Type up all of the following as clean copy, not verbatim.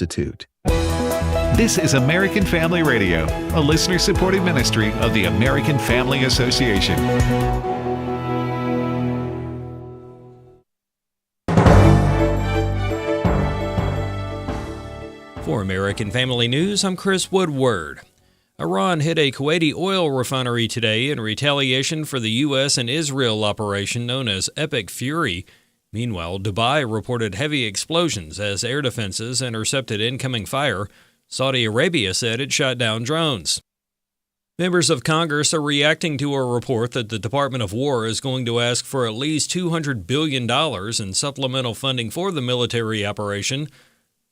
substitute. This is American Family Radio, a listener-supported ministry of the American Family Association. For American Family News, I'm Chris Woodward. Iran hit a Kuwaiti oil refinery today in retaliation for the U.S. and Israel operation known as Epic Fury. Meanwhile, Dubai reported heavy explosions as air defenses intercepted incoming fire. Saudi Arabia said it shot down drones. Members of Congress are reacting to a report that the Department of War is going to ask for at least $200 billion in supplemental funding for the military operation.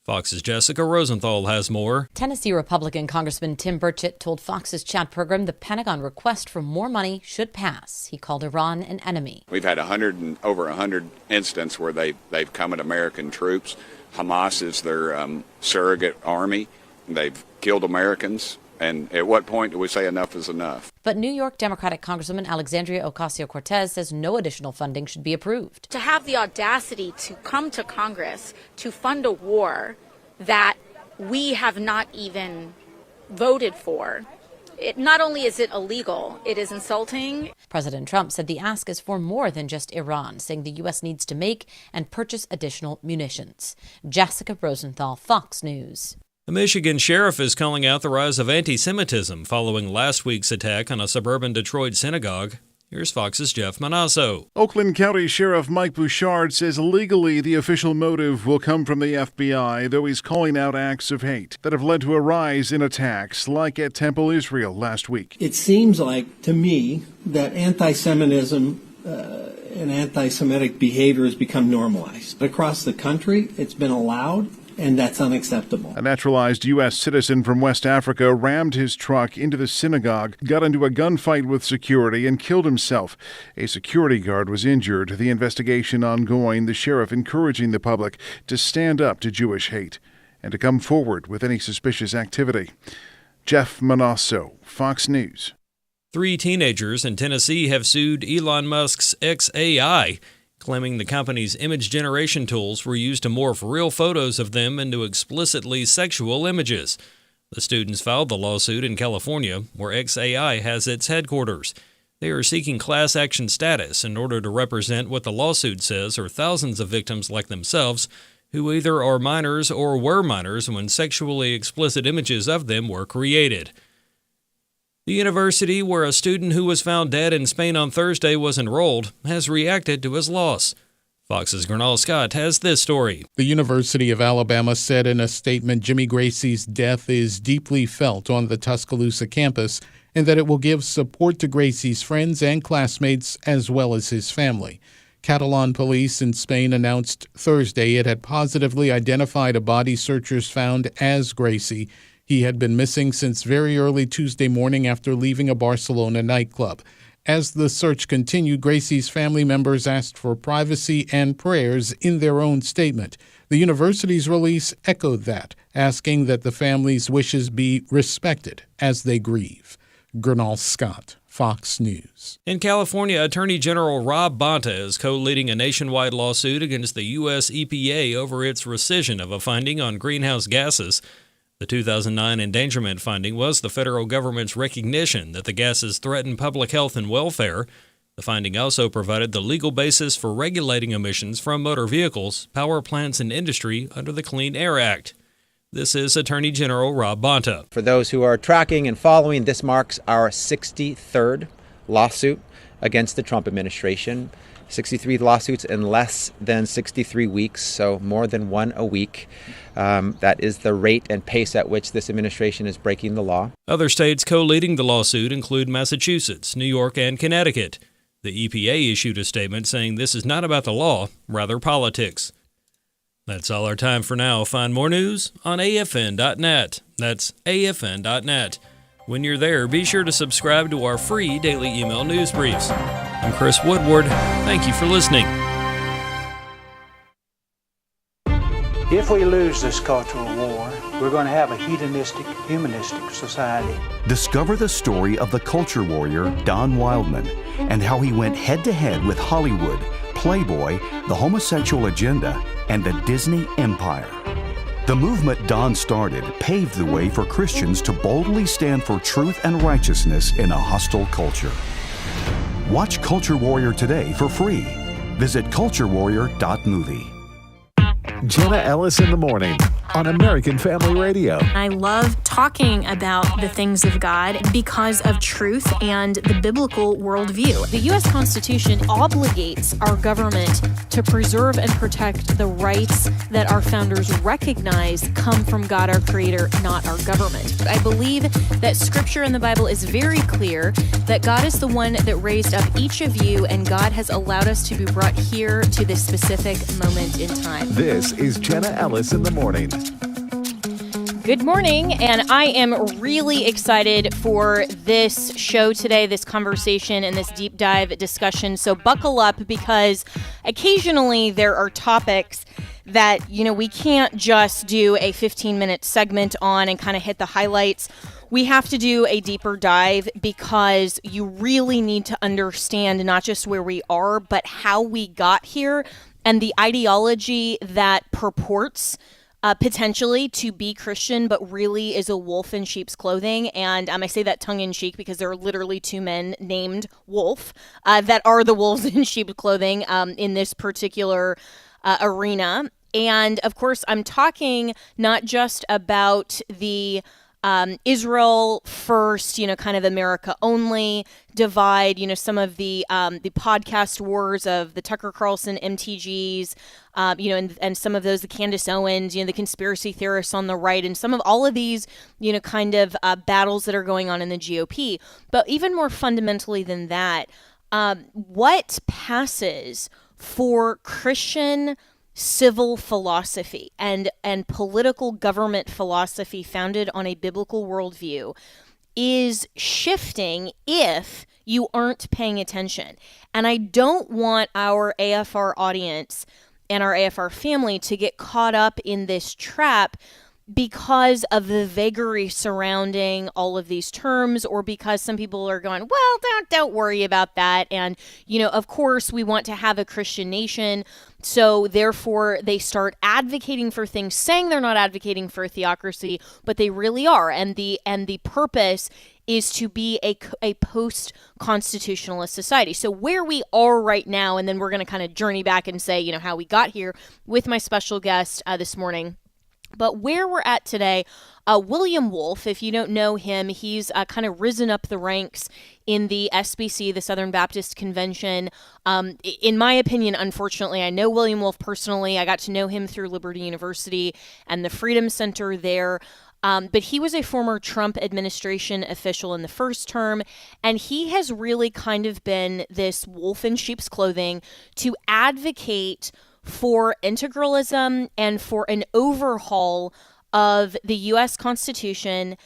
Fox's Jessica Rosenthal has more. Tennessee Republican Congressman Tim Burchett told Fox's Chad program the Pentagon request for more money should pass. He called Iran an enemy. We've had over 100 instances where they've come at American troops. Hamas is their surrogate army. They've killed Americans. And at what point do we say enough is enough? But New York Democratic Congresswoman Alexandria Ocasio-Cortez says no additional funding should be approved. To have the audacity to come to Congress to fund a war that we have not even voted for, not only is it illegal, it is insulting. President Trump said the ask is for more than just Iran, saying the U.S. needs to make and purchase additional munitions. Jessica Rosenthal, Fox News. A Michigan sheriff is calling out the rise of anti-Semitism following last week's attack on a suburban Detroit synagogue. Here's Fox's Jeff Manasso. Oakland County Sheriff Mike Bouchard says legally the official motive will come from the FBI, though he's calling out acts of hate that have led to a rise in attacks like at Temple Israel last week. It seems like, to me, that anti-Semitism and anti-Semitic behavior has become normalized. Across the country, it's been allowed. And that's unacceptable. A naturalized U.S. citizen from West Africa rammed his truck into the synagogue, got into a gunfight with security, and killed himself. A security guard was injured. The investigation ongoing, the sheriff encouraging the public to stand up to Jewish hate and to come forward with any suspicious activity. Jeff Manasso, Fox News. 3 teenagers in Tennessee have sued Elon Musk's XAI, claiming the company's image generation tools were used to morph real photos of them into explicitly sexual images. The students filed the lawsuit in California, where XAI has its headquarters. They are seeking class action status in order to represent what the lawsuit says are thousands of victims like themselves who either are minors or were minors when sexually explicit images of them were created. The university where a student who was found dead in Spain on Thursday was enrolled has reacted to his loss. Fox's Gernal Scott has this story. The University of Alabama said in a statement Jimmy Gracie's death is deeply felt on the Tuscaloosa campus and that it will give support to Gracie's friends and classmates as well as his family. Catalan police in Spain announced Thursday it had positively identified a body searchers found as Gracie. He had been missing since very early Tuesday morning after leaving a Barcelona nightclub. As the search continued, Gracie's family members asked for privacy and prayers in their own statement. The university's release echoed that, asking that the family's wishes be respected as they grieve. Gernal Scott, Fox News. In California, Attorney General Rob Bonta is co-leading a nationwide lawsuit against the U.S. EPA over its rescission of a finding on greenhouse gases. The 2009 endangerment finding was the federal government's recognition that the gases threaten public health and welfare. The finding also provided the legal basis for regulating emissions from motor vehicles, power plants, and industry under the Clean Air Act. This is Attorney General Rob Bonta. For those who are tracking and following, this marks our 63rd lawsuit against the Trump administration. 63 lawsuits in less than 63 weeks, so more than one a week. That is the rate and pace at which this administration is breaking the law. Other states co-leading the lawsuit include Massachusetts, New York, and Connecticut. The EPA issued a statement saying this is not about the law, rather politics. That's all our time for now. Find more news on afn.net. That's afn.net. When you're there, be sure to subscribe to our free daily email news briefs. I'm Chris Woodward. Thank you for listening. If we lose this cultural war, we're going to have a hedonistic, humanistic society. Discover the story of the culture warrior Don Wildman and how he went head-to-head with Hollywood, Playboy, the homosexual agenda, and the Disney Empire. The movement Don started paved the way for Christians to boldly stand for truth and righteousness in a hostile culture. Watch Culture Warrior today for free. Visit culturewarrior.movie. Jenna Ellis in the morning on American Family Radio. I love talking about the things of God because of truth and the biblical worldview. The U.S. Constitution obligates our government to preserve and protect the rights that our founders recognize come from God, our Creator, not our government. I believe that Scripture in the Bible is very clear that God is the one that raised up each of you, and God has allowed us to be brought here to this specific moment in time. This is Jenna Ellis in the morning. Good morning, and I am really excited for this show today, this conversation, and this deep dive discussion. So buckle up, because occasionally there are topics that, we can't just do a 15-minute segment on and kind of hit the highlights. We have to do a deeper dive, because you really need to understand not just where we are, but how we got here and the ideology that purports potentially to be Christian, but really is a wolf in sheep's clothing. And I say that tongue-in-cheek because there are literally two men named Wolf that are the wolves in sheep's clothing in this particular arena. And of course, I'm talking not just about the Israel first, kind of America only divide, some of the podcast wars of the Tucker Carlson MTGs, and some of those, the Candace Owens, the conspiracy theorists on the right, and some of all of these, kind of battles that are going on in the GOP. But even more fundamentally than that, what passes for Christian civil philosophy and political government philosophy founded on a biblical worldview is shifting if you aren't paying attention. And I don't want our AFR audience and our AFR family to get caught up in this trap because of the vagary surrounding all of these terms, or because some people are going, well, don't worry about that. And, of course, we want to have a Christian nation. So therefore, they start advocating for things, saying they're not advocating for a theocracy, but they really are. And the purpose is to be a post-constitutionalist society. So where we are right now, and then we're going to kind of journey back and say, how we got here with my special guest this morning. But where we're at today, William Wolf, if you don't know him, he's kind of risen up the ranks in the SBC, the Southern Baptist Convention. In my opinion, unfortunately, I know William Wolf personally. I got to know him through Liberty University and the Freedom Center there. But he was a former Trump administration official in the first term, and he has really kind of been this wolf in sheep's clothing to advocate for integralism and for an overhaul of the U.S. Constitution,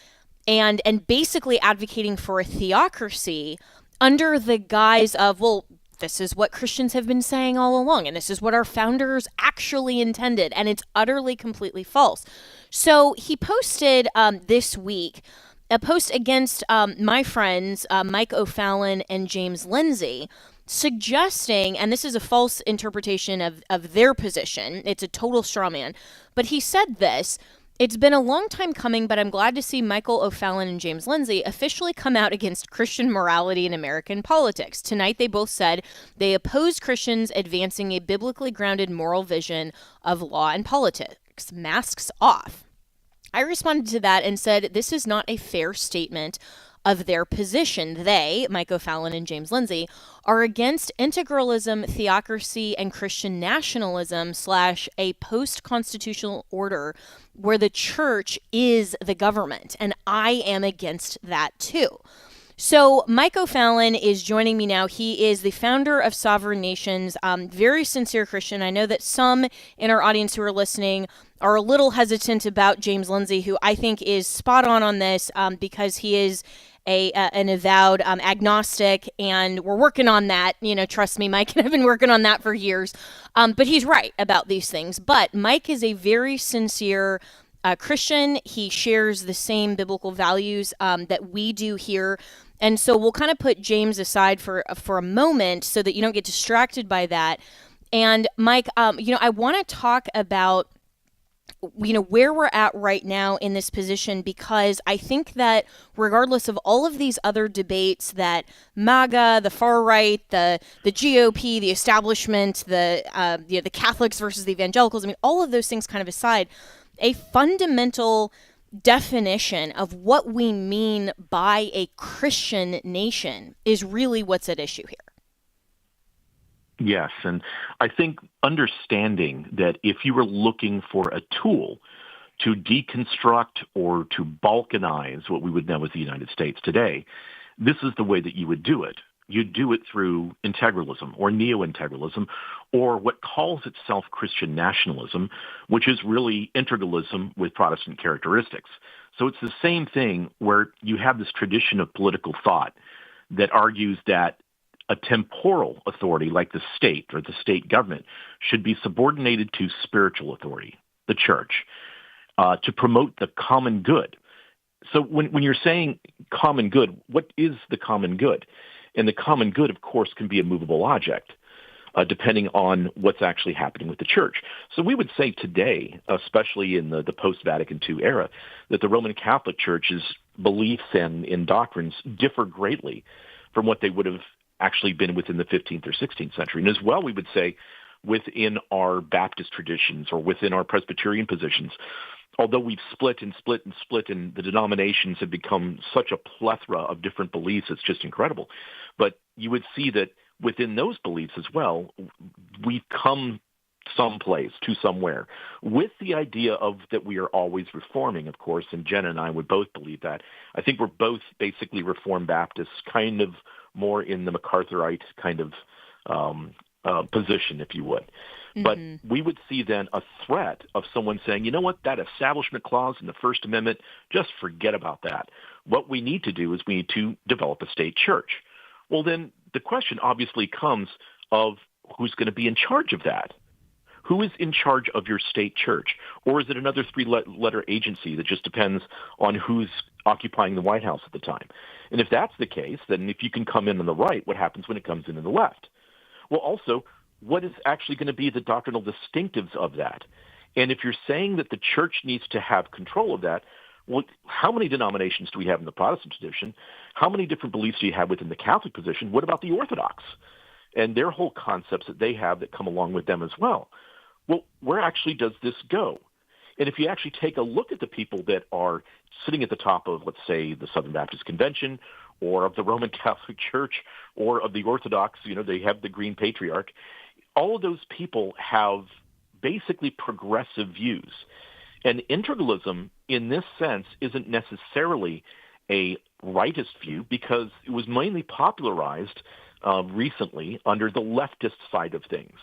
and basically advocating for a theocracy under the guise of, well, this is what Christians have been saying all along, and this is what our founders actually intended, and it's utterly, completely false. So he posted this week a post against my friends Mike O'Fallon and James Lindsay, suggesting, and this is a false interpretation of their position, it's a total straw man, but he said this: it's been a long time coming, but I'm glad to see Michael O'Fallon and James Lindsay officially come out against Christian morality in American politics. Tonight, they both said they oppose Christians advancing a biblically grounded moral vision of law and politics. Masks off. I responded to that and said, this is not a fair statement of their position. They, Mike O'Fallon and James Lindsay, are against integralism, theocracy, and Christian nationalism / a post-constitutional order where the church is the government. And I am against that too. So Mike O'Fallon is joining me now. He is the founder of Sovereign Nations, very sincere Christian. I know that some in our audience who are listening are a little hesitant about James Lindsay, who I think is spot on this because he is an avowed agnostic, and we're working on that. Trust me, Mike and I've been working on that for years. But he's right about these things. But Mike is a very sincere Christian. He shares the same biblical values that we do here. And so we'll kind of put James aside for a moment so that you don't get distracted by that. And Mike, I want to talk about where we're at right now in this position, because I think that regardless of all of these other debates that MAGA, the far right, the GOP, the establishment, the Catholics versus the evangelicals, I mean, all of those things kind of aside, a fundamental definition of what we mean by a Christian nation is really what's at issue here. Yes, and I think understanding that if you were looking for a tool to deconstruct or to balkanize what we would know as the United States today, this is the way that you would do it. You'd do it through integralism or neo-integralism, or what calls itself Christian nationalism, which is really integralism with Protestant characteristics. So it's the same thing where you have this tradition of political thought that argues that a temporal authority like the state or the state government should be subordinated to spiritual authority, the church, to promote the common good. So when you're saying common good, what is the common good? And the common good, of course, can be a movable object, depending on what's actually happening with the church. So we would say today, especially in the post-Vatican II era, that the Roman Catholic Church's beliefs and doctrines differ greatly from what they would have actually been within the 15th or 16th century. And as well, we would say within our Baptist traditions or within our Presbyterian positions, although we've split, and the denominations have become such a plethora of different beliefs, it's just incredible. But you would see that within those beliefs as well, we've come someplace to somewhere with the idea of that we are always reforming, of course, and Jenna and I would both believe that. I think we're both basically Reformed Baptists, kind of more in the MacArthurite kind of position, if you would. Mm-hmm. But we would see then a threat of someone saying, you know what, that establishment clause in the First Amendment, just forget about that. What we need to do is we need to develop a state church. Well, then the question obviously comes of who's going to be in charge of that. Who is in charge of your state church? Or is it another three-letter agency that just depends on who's occupying the White House at the time? And if that's the case, then if you can come in on the right, what happens when it comes in on the left? Well, also, what is actually going to be the doctrinal distinctives of that? And if you're saying that the church needs to have control of that, well, how many denominations do we have in the Protestant tradition? How many different beliefs do you have within the Catholic position? What about the Orthodox and their whole concepts that they have that come along with them as well? Well, where actually does this go? And if you actually take a look at the people that are sitting at the top of, let's say, the Southern Baptist Convention or of the Roman Catholic Church or of the Orthodox, they have the Green Patriarch, all of those people have basically progressive views. And integralism, in this sense, isn't necessarily a rightist view because it was mainly popularized recently under the leftist side of things.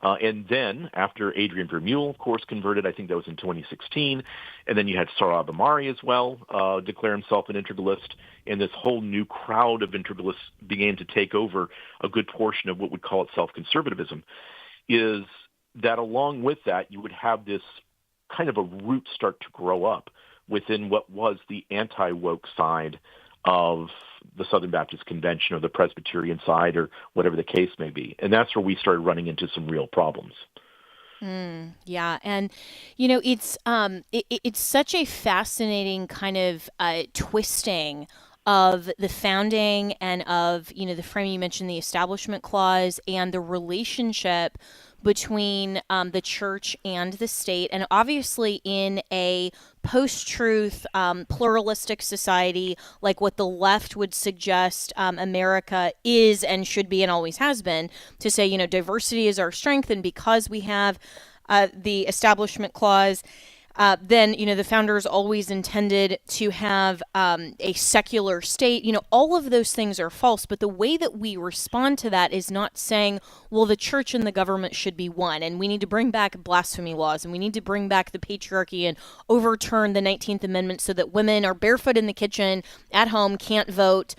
And then after Adrian Vermeule, of course, converted, I think that was in 2016, and then you had Sohrab Ahmari as well declare himself an integralist, and this whole new crowd of integralists began to take over a good portion of what would call itself conservatism, is that along with that, you would have this kind of a root start to grow up within what was the anti-woke side of the Southern Baptist Convention or the Presbyterian side or whatever the case may be. And that's where we started running into some real problems. Yeah. And, it's such a fascinating kind of twisting of the founding and of, the frame. You mentioned the Establishment Clause and the relationship between the church and the state. And obviously in a post-truth, pluralistic society like what the left would suggest America is and should be and always has been, to say, diversity is our strength. And because we have the Establishment Clause, then, the founders always intended to have a secular state. All of those things are false. But the way that we respond to that is not saying, well, the church and the government should be one, and we need to bring back blasphemy laws, and we need to bring back the patriarchy and overturn the 19th Amendment so that women are barefoot in the kitchen at home, can't vote.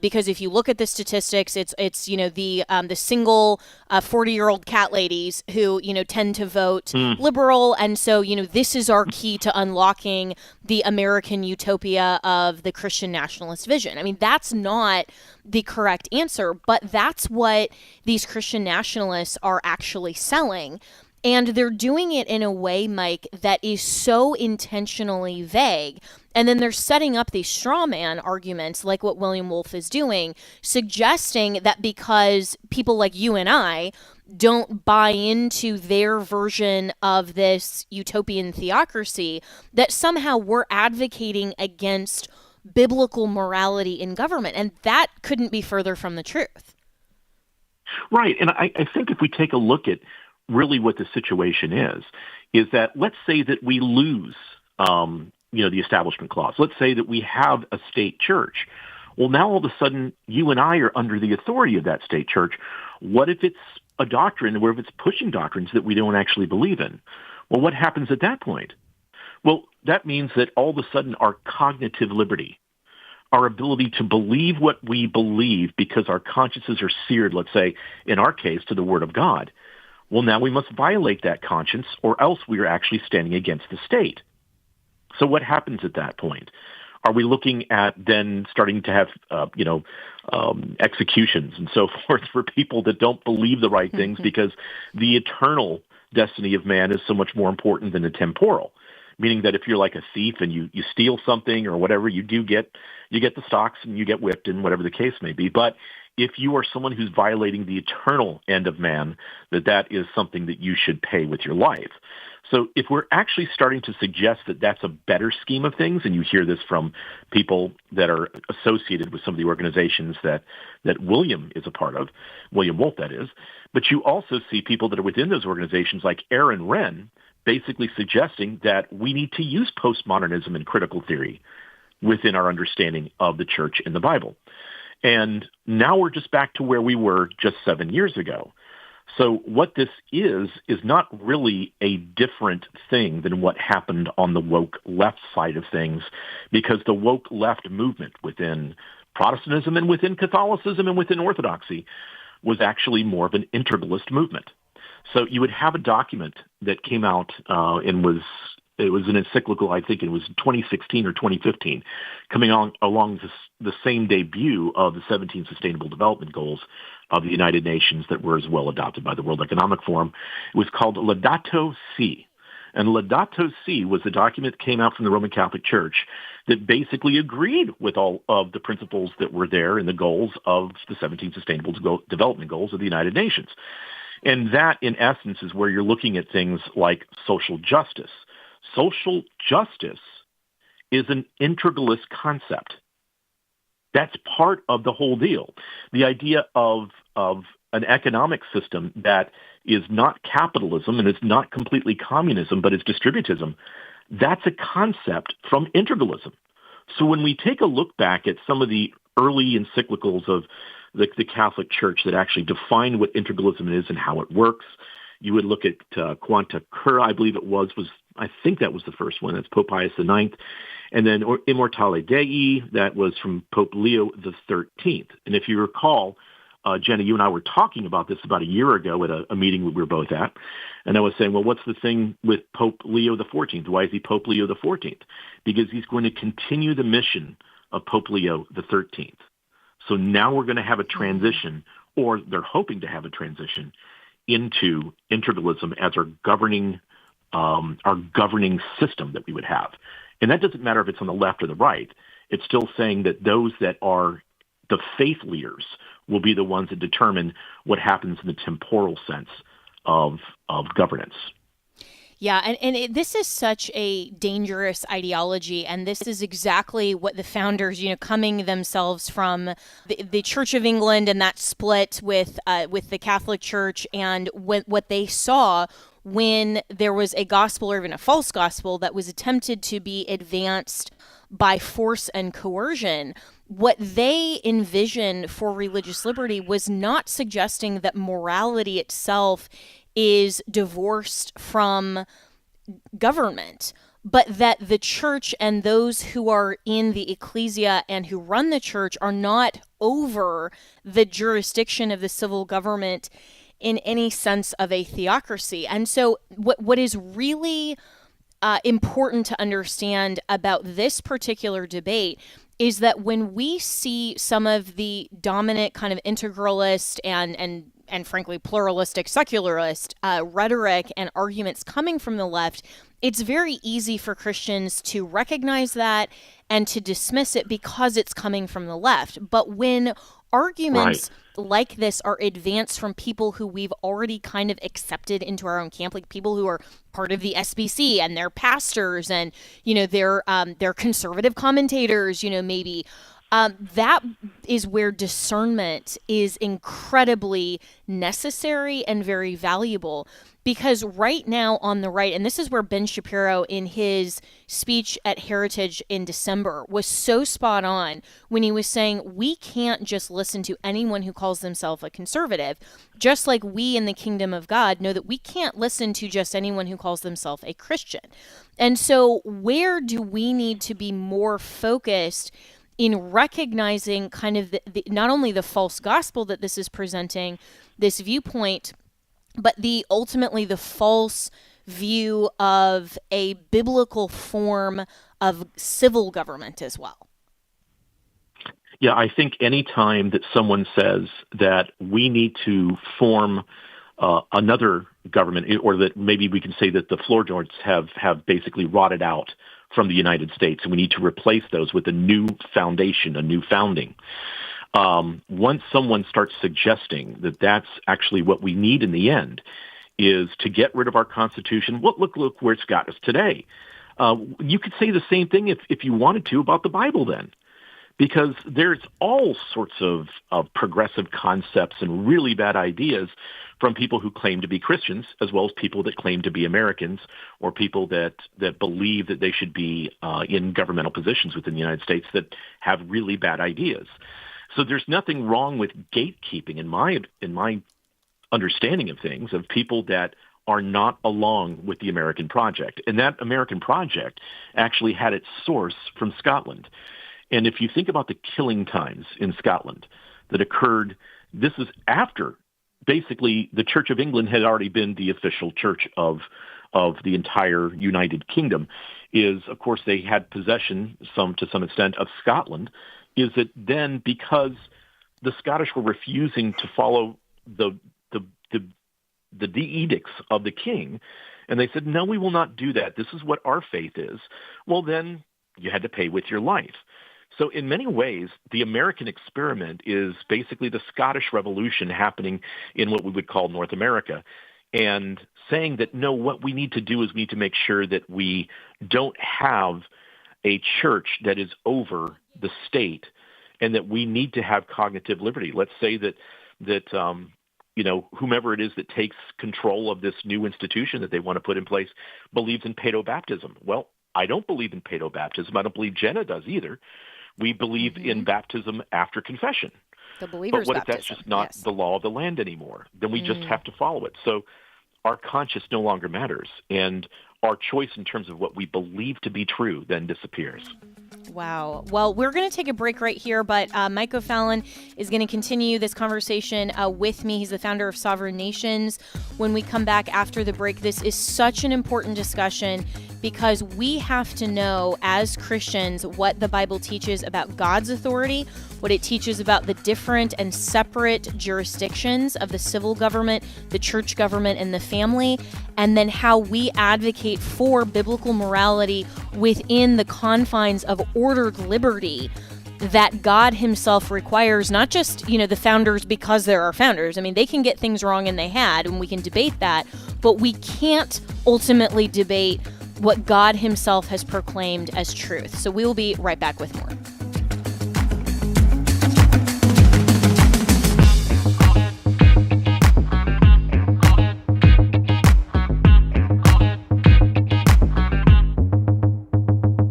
Because if you look at the statistics, it's the single 40-year-old cat ladies who tend to vote liberal, and so this is our key to unlocking the American utopia of the Christian nationalist vision. I mean, that's not the correct answer, but that's what these Christian nationalists are actually selling. And they're doing it in a way, Mike, that is so intentionally vague. And then they're setting up these straw man arguments like what William Wolf is doing, suggesting that because people like you and I don't buy into their version of this utopian theocracy, that somehow we're advocating against biblical morality in government. And that couldn't be further from the truth. Right. And I think if we take a look at really what the situation is that let's say that we lose, the Establishment Clause. Let's say that we have a state church. Well, now all of a sudden, you and I are under the authority of that state church. What if it's a doctrine, or if it's pushing doctrines that we don't actually believe in? Well, what happens at that point? Well, that means that all of a sudden our cognitive liberty, our ability to believe what we believe because our consciences are seared, let's say, in our case, to the Word of God. Well, now we must violate that conscience, or else we are actually standing against the state. So what happens at that point? Are we looking at then starting to have, executions and so forth for people that don't believe the right things because the eternal destiny of man is so much more important than the temporal? Meaning that if you're like a thief and you steal something or whatever, you get the stocks and you get whipped and whatever the case may be. But if you are someone who's violating the eternal end of man, that is something that you should pay with your life. So if we're actually starting to suggest that that's a better scheme of things, and you hear this from people that are associated with some of the organizations that William is a part of, William Wolf that is, but you also see people that are within those organizations like Aaron Renn basically suggesting that we need to use postmodernism and critical theory within our understanding of the church in the Bible. And now we're just back to where we were just 7 years ago. So what this is not really a different thing than what happened on the woke left side of things, because the woke left movement within Protestantism and within Catholicism and within Orthodoxy was actually more of an integralist movement. So you would have a document that came out and it was an encyclical, I think it was 2016 or 2015, coming along the same debut of the 17 Sustainable Development Goals of the United Nations that were as well adopted by the World Economic Forum. It was called Laudato Si. And Laudato Si was a document that came out from the Roman Catholic Church that basically agreed with all of the principles that were there in the goals of the 17 Sustainable Development Goals of the United Nations. And that, in essence, is where you're looking at things like social justice. Social justice is an integralist concept. That's part of the whole deal. The idea of an economic system that is not capitalism and is not completely communism, but is distributism, that's a concept from integralism. So when we take a look back at some of the early encyclicals of the Catholic Church that actually define what integralism is and how it works, you would look at Quanta Cura, I believe it was I think that was the first one. That's Pope Pius IX. And then Immortale Dei, that was from Pope Leo XIII. And if you recall, Jenna, you and I were talking about this about a year ago at a meeting we were both at. And I was saying, well, what's the thing with Pope Leo XIV? Why is he Pope Leo XIV? Because he's going to continue the mission of Pope Leo XIII. So now we're going to have a transition, or they're hoping to have a transition, into integralism as our governing system that we would have. And that doesn't matter if it's on the left or the right. It's still saying that those that are the faith leaders will be the ones that determine what happens in the temporal sense of governance. Yeah, and this is such a dangerous ideology, and this is exactly what the founders, coming themselves from the Church of England and that split with the Catholic Church, and what they saw when there was a gospel or even a false gospel that was attempted to be advanced by force and coercion. What they envisioned for religious liberty was not suggesting that morality itself is divorced from government, but that the church and those who are in the ecclesia and who run the church are not over the jurisdiction of the civil government in any sense of a theocracy. And so what is really important to understand about this particular debate is that when we see some of the dominant kind of integralist and and frankly pluralistic, secularist rhetoric and arguments coming from the left, it's very easy for Christians to recognize that and to dismiss it because it's coming from the left. But when arguments like this are advanced from people who we've already kind of accepted into our own camp, like people who are part of the SBC and they're pastors and, they're conservative commentators, maybe, that is where discernment is incredibly necessary and very valuable. Because right now on the right, and this is where Ben Shapiro in his speech at Heritage in December was so spot on when he was saying we can't just listen to anyone who calls themselves a conservative, just like we in the kingdom of God know that we can't listen to just anyone who calls themselves a Christian. And so where do we need to be more focused in recognizing kind of not only the false gospel that this is presenting, this viewpoint, but ultimately the false view of a biblical form of civil government as well? Yeah, I think any time that someone says that we need to form another government, or that maybe we can say that the floorboards have basically rotted out from the United States, and we need to replace those with a new foundation, a new founding. Once someone starts suggesting that that's actually what we need in the end, is to get rid of our Constitution. Well, look where it's got us today. You could say the same thing if you wanted to about the Bible then, because there's all sorts of progressive concepts and really bad ideas from people who claim to be Christians, as well as people that claim to be Americans, or people that believe that they should be in governmental positions within the United States that have really bad ideas. So there's nothing wrong with gatekeeping in my understanding of things, of people that are not along with the American project. And that American project actually had its source from Scotland. And if you think about the killing times in Scotland that occurred, this is after basically the Church of England had already been the official church of the entire United Kingdom, is, of course, they had possession to some extent of Scotland. Is it then because the Scottish were refusing to follow the edicts of the king, and they said, no, we will not do that. This is what our faith is. Well, then you had to pay with your life. So in many ways, the American experiment is basically the Scottish Revolution happening in what we would call North America, and saying that, no, what we need to do is we need to make sure that we don't have a church that is over the state, and that we need to have cognitive liberty. Let's say that whomever it is that takes control of this new institution that they want to put in place believes in paedobaptism. Well, I don't believe in paedobaptism. I don't believe Jenna does either. We believe in baptism after confession. The believer's but what baptism. if that's just not the law of the land anymore? Then we just have to follow it. So our conscience no longer matters, and our choice in terms of what we believe to be true then disappears. Wow. Well, we're going to take a break right here, but Mike O'Fallon is going to continue this conversation with me. He's the founder of Sovereign Nations. When we come back after the break, this is such an important discussion because we have to know as Christians what the Bible teaches about God's authority, what it teaches about the different and separate jurisdictions of the civil government, the church government, and the family, and then how we advocate for biblical morality within the confines of ordered liberty that God himself requires, not just, the founders because there are founders. I mean, they can get things wrong, and they had, and we can debate that, but we can't ultimately debate what God himself has proclaimed as truth. So we will be right back with more.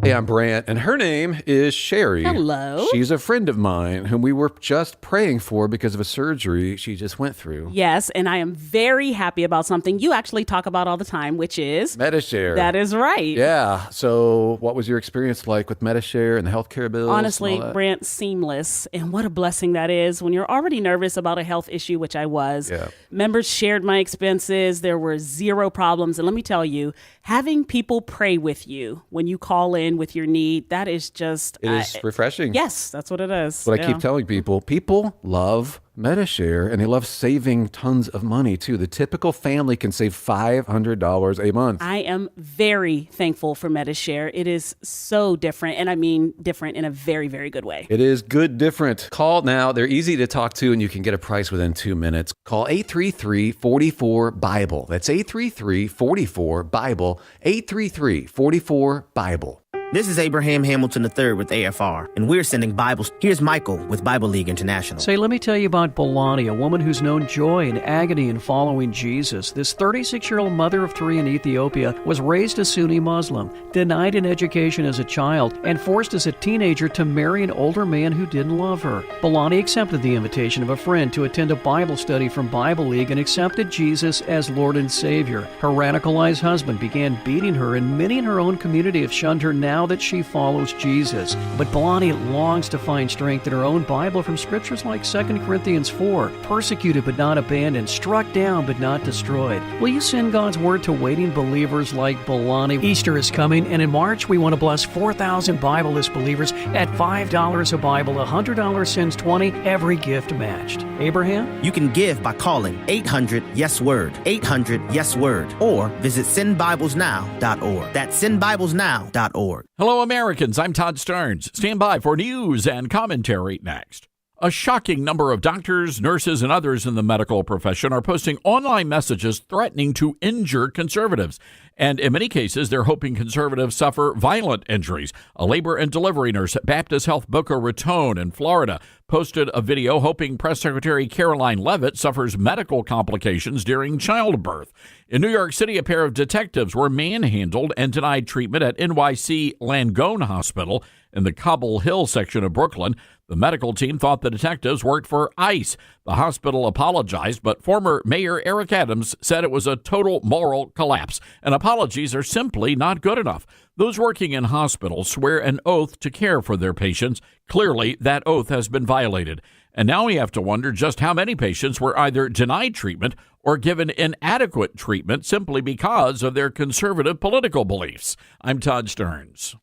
Hey, I'm Brant, and her name is Sherry. Hello. She's a friend of mine whom we were just praying for because of a surgery she just went through. Yes, and I am very happy about something you actually talk about all the time, which is MediShare. That is right. Yeah. So what was your experience like with MediShare and the healthcare bills? Honestly, Brant, seamless. And what a blessing that is when you're already nervous about a health issue, which I was. Yeah. Members shared my expenses. There were zero problems. And let me tell you, having people pray with you when you call in with your need, that is just... It is refreshing. Yes, that's what it is. What I keep telling people love MediShare, and they love saving tons of money, too. The typical family can save $500 a month. I am very thankful for MediShare. It is so different, and I mean different in a very, very good way. It is good different. Call now. They're easy to talk to, and you can get a price within 2 minutes. Call 833-44-BIBLE. That's 833-44-BIBLE. 833-44-BIBLE. This is Abraham Hamilton III with AFR, and we're sending Bibles. Here's Michael with Bible League International. Say, let me tell you about Bolani, a woman who's known joy and agony in following Jesus. This 36-year-old mother of 3 in Ethiopia was raised a Sunni Muslim, denied an education as a child, and forced as a teenager to marry an older man who didn't love her. Bolani accepted the invitation of a friend to attend a Bible study from Bible League and accepted Jesus as Lord and Savior. Her radicalized husband began beating her, and many in her own community have shunned her now that she follows Jesus. But Bolani longs to find strength in her own Bible from scriptures like 2 Corinthians 4, persecuted but not abandoned, struck down but not destroyed. Will you send God's word to waiting believers like Bolani? Easter is coming, and in March we want to bless 4,000 Bible list believers at $5 a Bible. $100 sends 20, every gift matched. Abraham? You can give by calling 800-YES-WORD, 800-YES-WORD, or visit sendbiblesnow.org. That's sendbiblesnow.org. Hello, Americans. I'm Todd Starnes. Stand by for news and commentary next. A shocking number of doctors, nurses, and others in the medical profession are posting online messages threatening to injure conservatives. And in many cases, they're hoping conservatives suffer violent injuries. A labor and delivery nurse at Baptist Health Boca Raton in Florida posted a video hoping Press Secretary Caroline Leavitt suffers medical complications during childbirth. In New York City, a pair of detectives were manhandled and denied treatment at NYC Langone Hospital in the Cobble Hill section of Brooklyn. The medical team thought the detectives worked for ICE. The hospital apologized, but former Mayor Eric Adams said it was a total moral collapse, and apologies are simply not good enough. Those working in hospitals swear an oath to care for their patients. Clearly, that oath has been violated. And now we have to wonder just how many patients were either denied treatment or given inadequate treatment simply because of their conservative political beliefs. I'm Todd Starnes.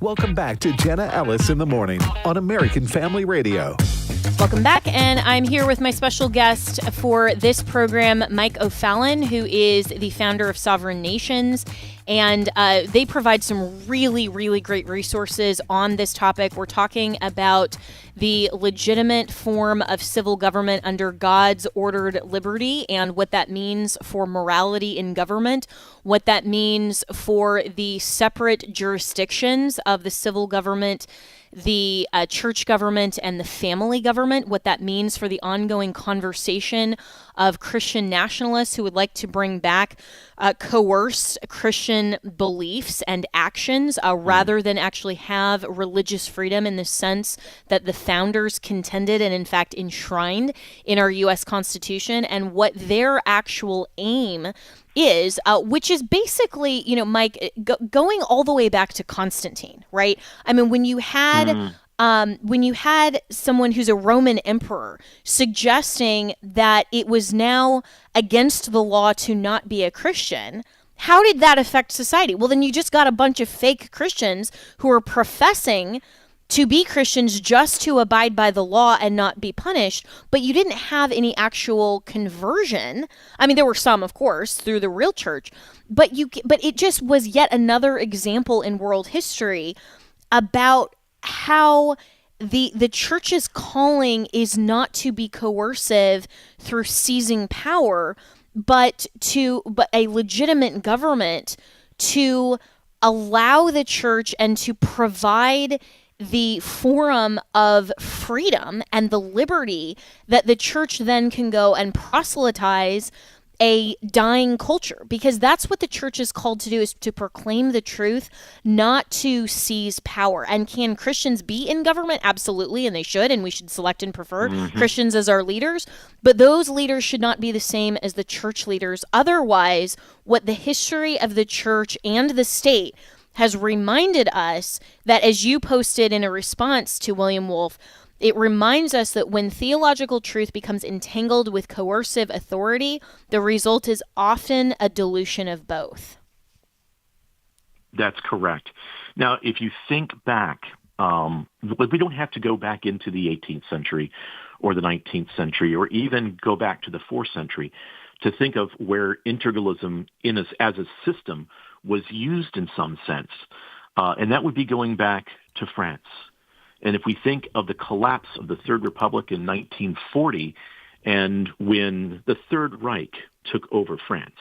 Welcome back to Jenna Ellis in the Morning on American Family Radio. Welcome back, and I'm here with my special guest for this program, Mike O'Fallon, who is the founder of Sovereign Nations, and they provide some really, really great resources on this topic. We're talking about the legitimate form of civil government under God's ordered liberty and what that means for morality in government, what that means for the separate jurisdictions of the civil government, the church government, and the family government, what that means for the ongoing conversation of Christian nationalists who would like to bring back coerced Christian beliefs and actions rather than actually have religious freedom in the sense that the founders contended and in fact enshrined in our U.S. Constitution, and what their actual aim is, which is basically, Mike, going all the way back to Constantine, right? I mean, when you had someone who's a Roman emperor suggesting that it was now against the law to not be a Christian, how did that affect society? Well, then you just got a bunch of fake Christians who are professing to be Christians just to abide by the law and not be punished, but you didn't have any actual conversion. I mean, there were some, of course, through the real church, but it just was yet another example in world history about how the church's calling is not to be coercive through seizing power, but a legitimate government to allow the church and to provide the forum of freedom and the liberty that the church then can go and proselytize a dying culture, because that's what the church is called to do, is to proclaim the truth, not to seize power. And can Christians be in government? Absolutely, and they should, and we should select and prefer Christians as our leaders, but those leaders should not be the same as the church leaders. Otherwise, what the history of the church and the state has reminded us that, as you posted in a response to William Wolfe, it reminds us that when theological truth becomes entangled with coercive authority, the result is often a dilution of both. That's correct. Now, if you think back But we don't have to go back into the 18th century or the 19th century or even go back to the 4th century to think of where integralism as a system was used in some sense. And that would be going back to France. And if we think of the collapse of the Third Republic in 1940 and when the Third Reich took over France,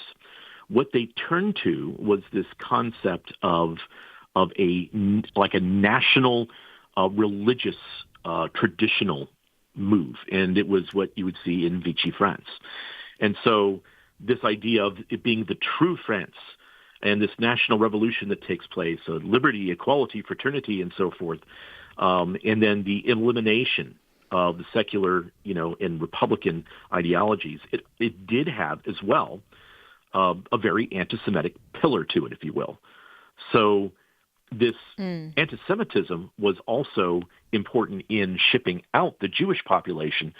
what they turned to was this concept of a national religious traditional move. And it was what you would see in Vichy France. And so this idea of it being the true France and this national revolution that takes place, liberty, equality, fraternity, and so forth, and then the elimination of the secular, and Republican ideologies, it did have as well a very anti-Semitic pillar to it, if you will. So this anti-Semitism was also important in shipping out the Jewish population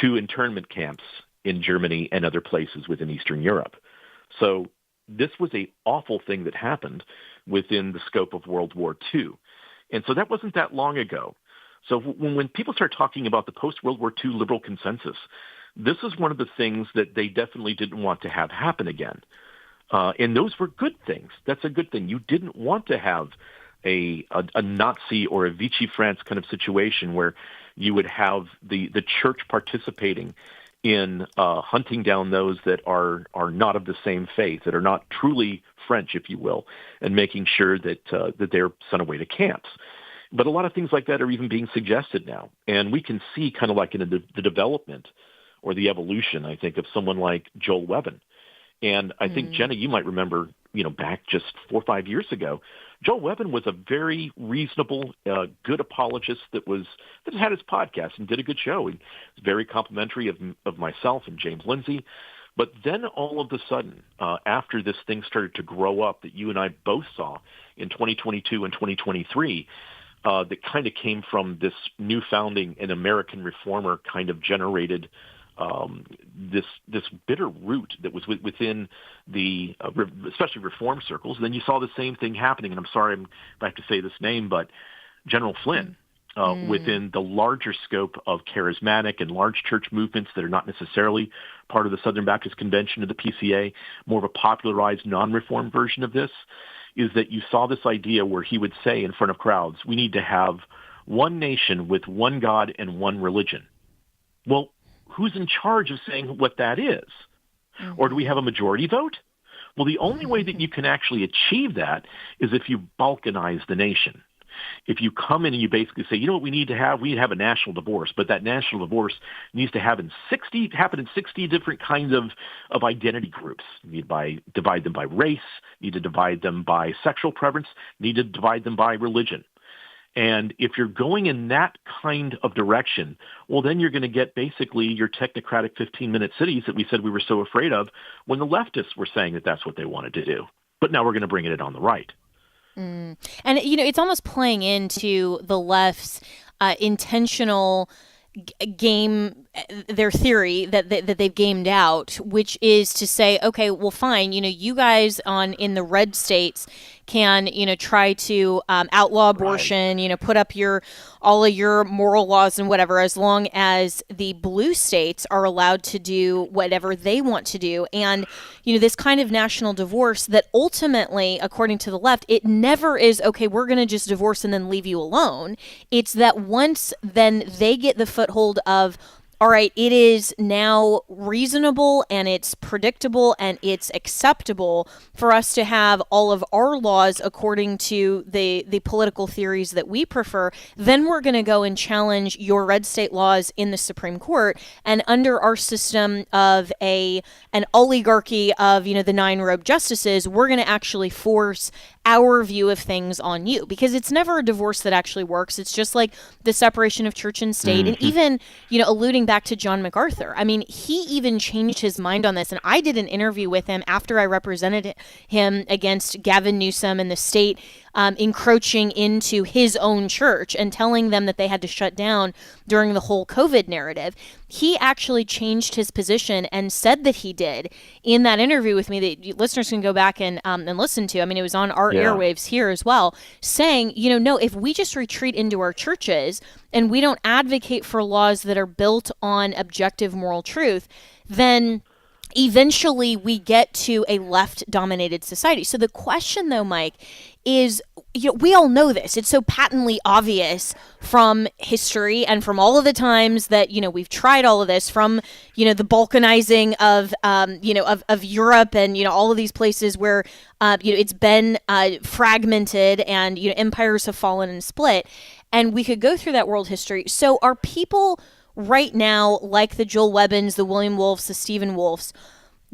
to internment camps in Germany and other places within Eastern Europe. So this was an awful thing that happened within the scope of World War II. And so that wasn't that long ago. So when people start talking about the post-World War II liberal consensus, this is one of the things that they definitely didn't want to have happen again. And those were good things. That's a good thing. You didn't want to have a Nazi or a Vichy France kind of situation where you would have the church participating in hunting down those that are not of the same faith, that are not truly French, if you will, and making sure that they're sent away to camps. But a lot of things like that are even being suggested now. And we can see kind of like in the development or the evolution, I think, of someone like Joel Webben. And I think, Jenna, you might remember, back just 4 or 5 years ago, Joel Webben was a very reasonable, good apologist that had his podcast and did a good show. He was very complimentary of myself and James Lindsay. But then all of a sudden, after this thing started to grow up that you and I both saw in 2022 and 2023, that kind of came from this new founding and American reformer kind of generated this bitter root that was within the especially reform circles. And then you saw the same thing happening, and I'm sorry I have to say this name, but General Flynn within the larger scope of charismatic and large church movements that are not necessarily part of the Southern Baptist Convention or the PCA, more of a popularized non-reform version of this, is that you saw this idea where he would say in front of crowds, we need to have one nation with one God and one religion. Well, who's in charge of saying what that is? Or do we have a majority vote? Well, the only way that you can actually achieve that is if you balkanize the nation. If you come in and you basically say, you know what we need to have? We need to have a national divorce, but that national divorce needs to happen in 60 different kinds of identity groups. You need to divide them by race, need to divide them by sexual preference, need to divide them by religion. And if you're going in that kind of direction, well, then you're going to get basically your technocratic 15-minute cities that we said we were so afraid of when the leftists were saying that that's what they wanted to do. But now we're going to bring it on the right. And, it's almost playing into the left's intentional game, their theory that they've gamed out, which is to say, okay, well, fine, you guys in the red states can, try to outlaw abortion, put up all of your moral laws and whatever, as long as the blue states are allowed to do whatever they want to do. And, this kind of national divorce that ultimately, according to the left, it never is, okay, we're going to just divorce and then leave you alone. It's that once then they get the foothold of, all right, it is now reasonable and it's predictable and it's acceptable for us to have all of our laws according to the political theories that we prefer, then we're going to go and challenge your red state laws in the Supreme Court. And under our system of an oligarchy of, the 9-robed justices, we're going to actually force our view of things on you, because it's never a divorce that actually works. It's just like the separation of church and state. And even, alluding back to John MacArthur, I mean, he even changed his mind on this. And I did an interview with him after I represented him against Gavin Newsom and the state encroaching into his own church and telling them that they had to shut down during the whole COVID narrative. He actually changed his position and said that he did in that interview with me that listeners can go back and listen to. I mean, it was on our airwaves here as well, saying, no, if we just retreat into our churches and we don't advocate for laws that are built on objective moral truth, then eventually we get to a left-dominated society. So the question, though, Mike, is, we all know this. It's so patently obvious from history and from all of the times that, we've tried all of this, from, the balkanizing of Europe and, all of these places where, it's been fragmented and, empires have fallen and split. And we could go through that world history. So are people right now, like the Joel Webbins, the William Wolfs, the Stephen Wolfs,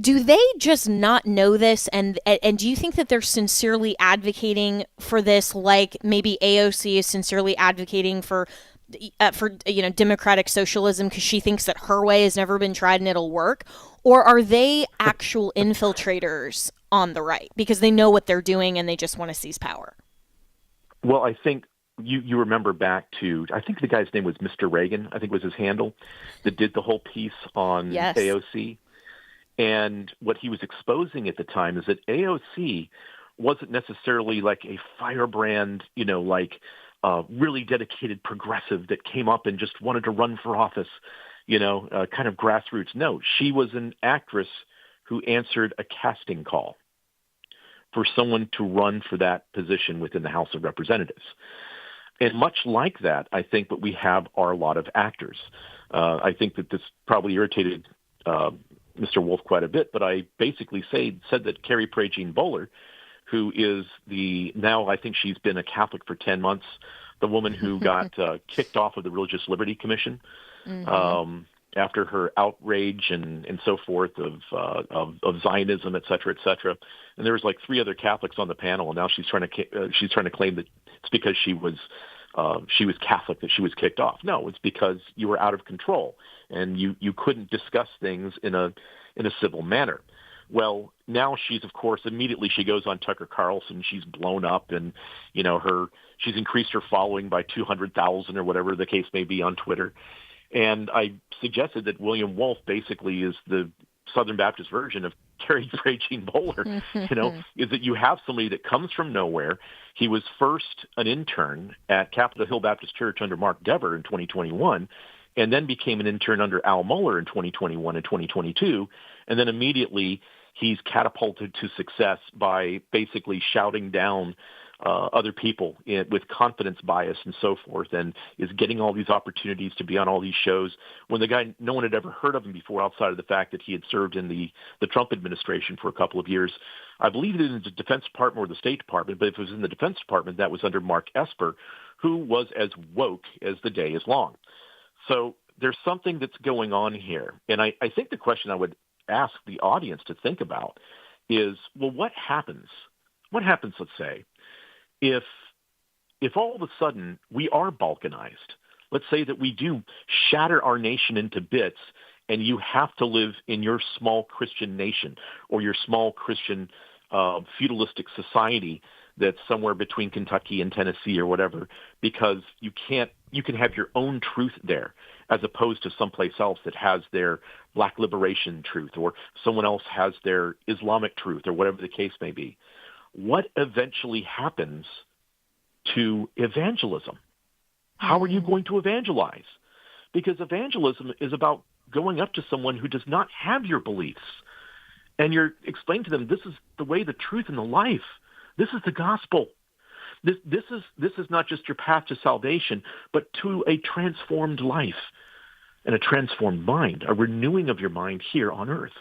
do they just not know this? And do you think that they're sincerely advocating for this, like maybe AOC is sincerely advocating for democratic socialism because she thinks that her way has never been tried and it'll work? Or are they actual infiltrators on the right because they know what they're doing and they just want to seize power? Well, I think you remember back to, I think the guy's name was Mr. Reagan, I think was his handle, that did the whole piece on AOC. And what he was exposing at the time is that AOC wasn't necessarily like a firebrand, really dedicated progressive that came up and just wanted to run for office, kind of grassroots. No, she was an actress who answered a casting call for someone to run for that position within the House of Representatives. And much like that, I think what we have are a lot of actors. I think that this probably irritated Mr. Wolf quite a bit, but I basically said that Carrie Prejean Bowler, who is now I think she's been a Catholic for 10 months, the woman who got kicked off of the Religious Liberty Commission after her outrage and so forth of Zionism, et cetera, et cetera. And there was like 3 other Catholics on the panel, and now she's trying to claim that it's because she was Catholic that she was kicked off. No, it's because you were out of control and you couldn't discuss things in a civil manner. Well, now she's, of course, immediately she goes on Tucker Carlson. She's blown up, and she's increased her following by 200,000 or whatever the case may be on Twitter. And I suggested that William Wolf basically is the Southern Baptist version of Carrie Prejean Bowler, is that you have somebody that comes from nowhere. He was first an intern at Capitol Hill Baptist Church under Mark Dever in 2021, and then became an intern under Al Mohler in 2021 and 2022. And then immediately he's catapulted to success by basically shouting down other people with confidence bias and so forth, and is getting all these opportunities to be on all these shows when the guy, no one had ever heard of him before outside of the fact that he had served in the Trump administration for a couple of years. I believe it was in the Defense Department or the State Department, but if it was in the Defense Department, that was under Mark Esper, who was as woke as the day is long. So there's something that's going on here. And I think the question I would ask the audience to think about is, well, what happens? What happens, let's say, if all of a sudden we are balkanized? Let's say that we do shatter our nation into bits, and you have to live in your small Christian nation or your small Christian feudalistic society that's somewhere between Kentucky and Tennessee or whatever, because you can have your own truth there as opposed to someplace else that has their black liberation truth, or someone else has their Islamic truth, or whatever the case may be. What eventually happens to evangelism? How are you going to evangelize? Because evangelism is about going up to someone who does not have your beliefs, and you're explaining to them, this is the way, the truth, and the life. This is the gospel. This is not just your path to salvation, but to a transformed life and a transformed mind, a renewing of your mind here on earth.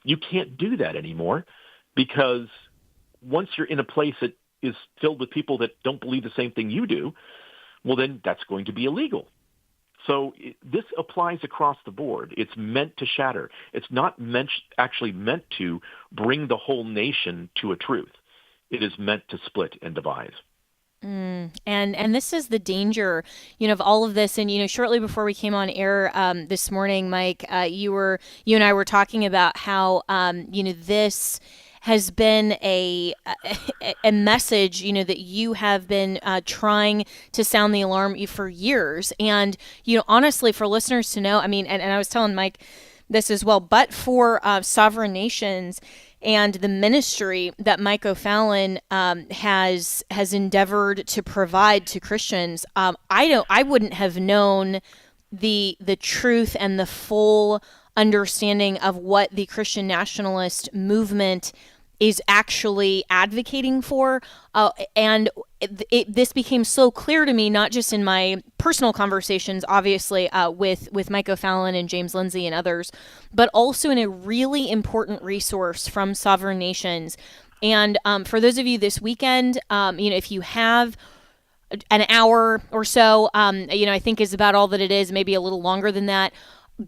You can't do that anymore, because once you're in a place that is filled with people that don't believe the same thing you do, well, then that's going to be illegal. So this applies across the board. It's meant to shatter. It's not actually meant to bring the whole nation to a truth. It is meant to split and divide. And this is the danger, of all of this. And, shortly before we came on air this morning, Mike, you and I were talking about how, this has been a message, that you have been trying to sound the alarm for years. And, honestly, for listeners to know, and I was telling Mike this as well, but for Sovereign Nations and the ministry that Mike O'Fallon has endeavored to provide to Christians, I wouldn't have known the truth and the full understanding of what the Christian nationalist movement is actually advocating for. This became so clear to me, not just in my personal conversations, obviously, with Mike O'Fallon and James Lindsay and others, but also in a really important resource from Sovereign Nations. And for those of you this weekend, if you have an hour or so, I think is about all that it is, maybe a little longer than that,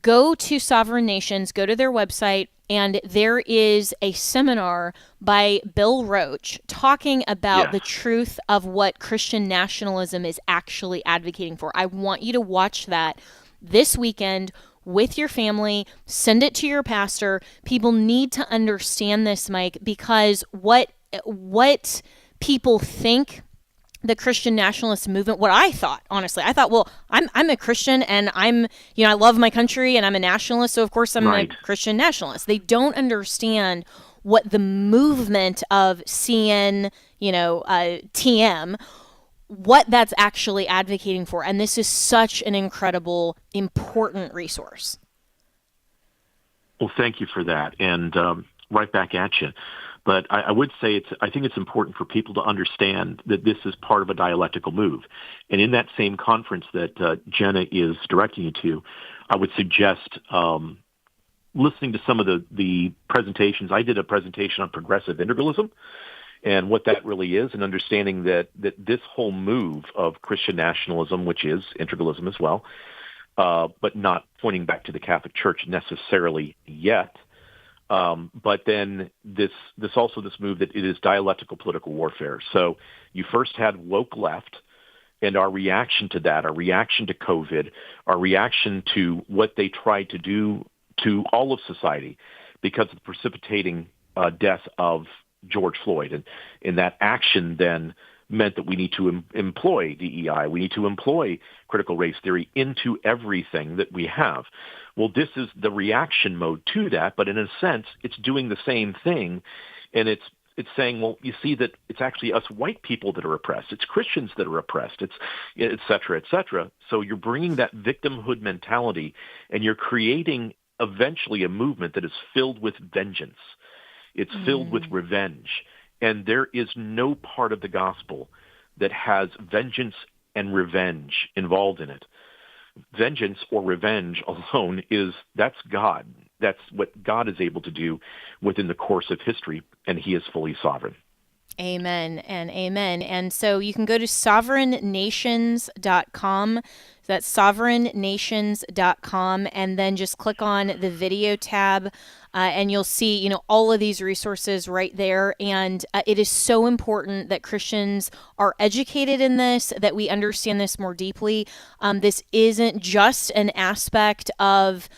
go to Sovereign Nations, go to their website, and there is a seminar by Bill Roach talking about the truth of what Christian nationalism is actually advocating for. I want you to watch that this weekend with your family. Send it to your pastor. People need to understand this, Mike, because what people think the Christian nationalist movement, what I thought, honestly, well, I'm a Christian and I love my country and I'm a nationalist, so of course I'm a Christian nationalist. They don't understand what the movement of TM, what that's actually advocating for. And this is such an incredible, important resource. Well, thank you for that. And right back at you. But I would say I think it's important for people to understand that this is part of a dialectical move. And in that same conference that Jenna is directing you to, I would suggest listening to some of the presentations. I did a presentation on progressive integralism and what that really is, and understanding that this whole move of Christian nationalism, which is integralism as well, but not pointing back to the Catholic Church necessarily yet, but then this move that it is dialectical political warfare. So you first had woke left, and our reaction to that, our reaction to COVID, our reaction to what they tried to do to all of society because of the precipitating death of George Floyd. And that action then meant that we need to employ DEI. We need to employ critical race theory into everything that we have. Well, this is the reaction mode to that, but in a sense, it's doing the same thing. And it's saying, well, you see that it's actually us white people that are oppressed. It's Christians that are oppressed. It's et cetera, et cetera. So you're bringing that victimhood mentality, and you're creating eventually a movement that is filled with vengeance. It's filled with revenge. And there is no part of the gospel that has vengeance and revenge involved in it. Vengeance or revenge alone that's God. That's what God is able to do within the course of history, and he is fully sovereign. Amen and amen. And so you can go to sovereignnations.com. That's sovereignnations.com, and then just click on the video tab, and you'll see, all of these resources right there. And it is so important that Christians are educated in this, that we understand this more deeply. This isn't just an aspect of